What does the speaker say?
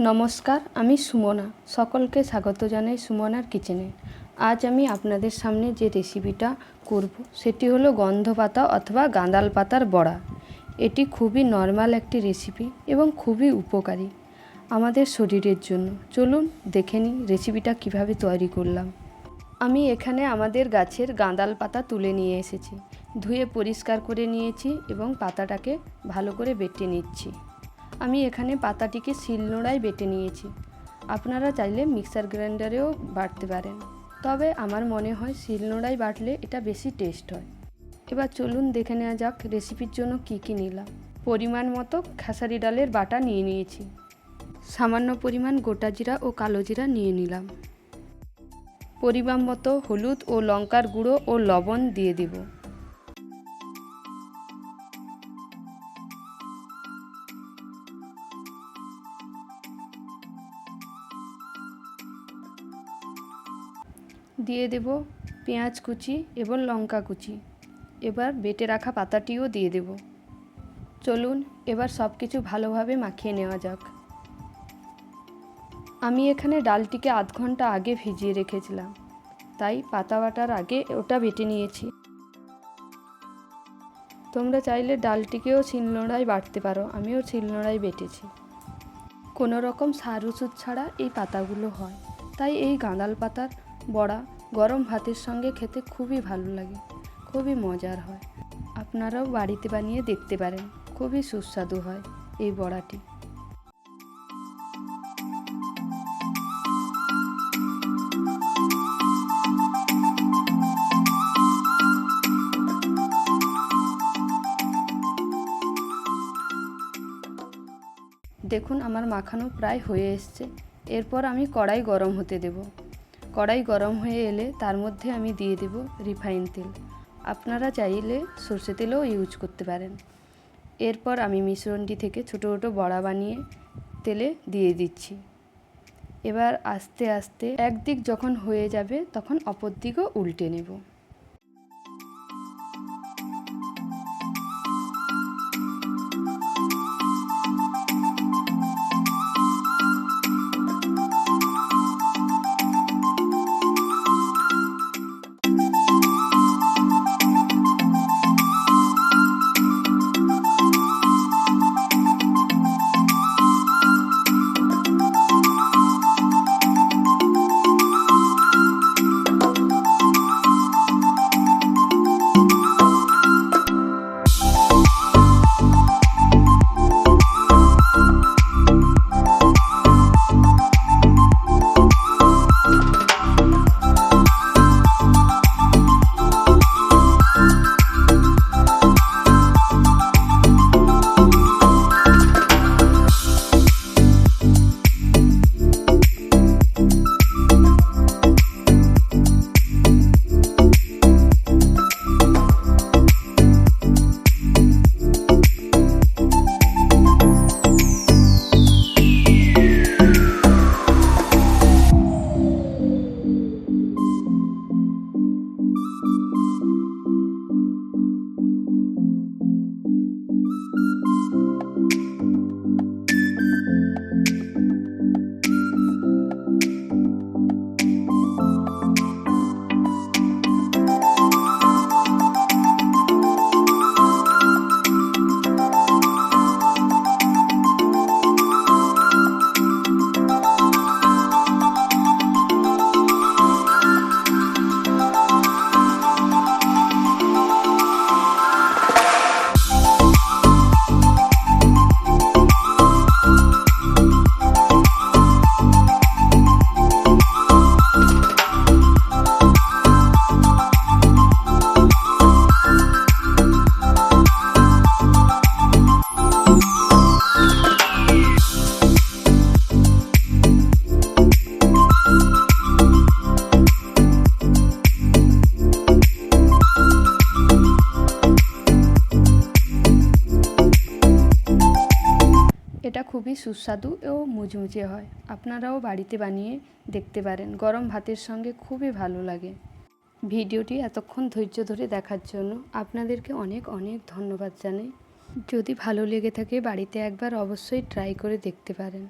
নমস্কার, আমি সুমনা। সকলকে স্বাগত জানাই সুমনার কিচেনে। আজ আমি আপনাদের সামনে যে রেসিপিটা করব সেটি হলো গন্ধ পাতা অথবা গাঁদাল পাতার বড়া। এটি খুবই নরমাল একটি রেসিপি এবং খুবই উপকারী আমাদের শরীরের জন্য। চলুন দেখে নিই রেসিপিটা কিভাবে তৈরি করলাম। আমি এখানে আমাদের গাছের গাঁদাল পাতা তুলে নিয়ে এসেছি, ধুয়ে পরিষ্কার করে নিয়েছি এবং পাতাটাকে ভালো করে বেটে নিচ্ছি। আমি এখানে পাতাটিকে শিলনোড়ায় বেটে নিয়েছি। আপনারা চাইলে মিক্সার গ্রাইন্ডারেও বাটতে পারেন, তবে আমার মনে হয় শিলনোড়ায় বাটলে এটা বেশি টেস্ট হয়। এবার চলুন দেখে নেওয়া যাক রেসিপির জন্য কি কি নিলাম। পরিমাণ মতো খেসারি ডালের বাটা নিয়ে নিয়েছি। সামান্য পরিমাণ গোটা জিরা ও কালো জিরা নিয়ে নিলাম। পরিমাণ মতো হলুদ ও লঙ্কার গুঁড়ো ও লবণ দিয়ে দিব। দিয়ে দেব পেঁয়াজ কুচি এবং লঙ্কা কুচি। এবার বেটে রাখা পাতাটিও দিয়ে দেব। চলুন এবার সব কিছু ভালোভাবে মাখিয়ে নেওয়া যাক। আমি এখানে ডালটিকে আধ ঘন্টা আগে ভিজিয়ে রেখেছিলাম, তাই পাতা বাটার আগে ওটা বেটে নিয়েছি। তোমরা চাইলে ডালটিকেও শিলনোড়ায় বাটতে পারো, আমিও শিলনোড়ায় বেটেছি। কোনো রকম সার ওষুধ ছাড়া এই পাতাগুলো হয়, তাই এই গাঁদাল পাতার বড়া গরম ভাতের সঙ্গে খেতে খুবই ভালো লাগে, খুবই মজার হয়। আপনারাও বাড়িতে বানিয়ে দেখতে পারেন, খুবই সুস্বাদু হয় এই বড়াটি। দেখুন আমার মাখানো প্রায় হয়ে এসছে। এরপর আমি কড়াই গরম হতে দেব। কড়াই গরম হয়ে এলে তার মধ্যে আমি দিয়ে দেব রিফাইন তেল। আপনারা চাইলে সর্ষে তেলও ইউজ করতে পারেন। এরপর আমি মিশ্রণটি থেকে ছোটো ছোটো বড়া বানিয়ে তেলে দিয়ে দিচ্ছি। এবার আস্তে আস্তে একদিক যখন হয়ে যাবে তখন অপর দিকও উল্টে নেব। এটা খুবই সুস্বাদু ও মুচমুচে হয়। আপনারাও বাড়িতে বানিয়ে দেখতে পারেন, গরম ভাতের সঙ্গে খুবই ভালো লাগে। ভিডিওটি এতক্ষণ ধৈর্য ধরে দেখার জন্য আপনাদেরকে অনেক অনেক ধন্যবাদ জানাই। যদি ভালো লেগে থাকে বাড়িতে একবার অবশ্যই ট্রাই করে দেখতে পারেন।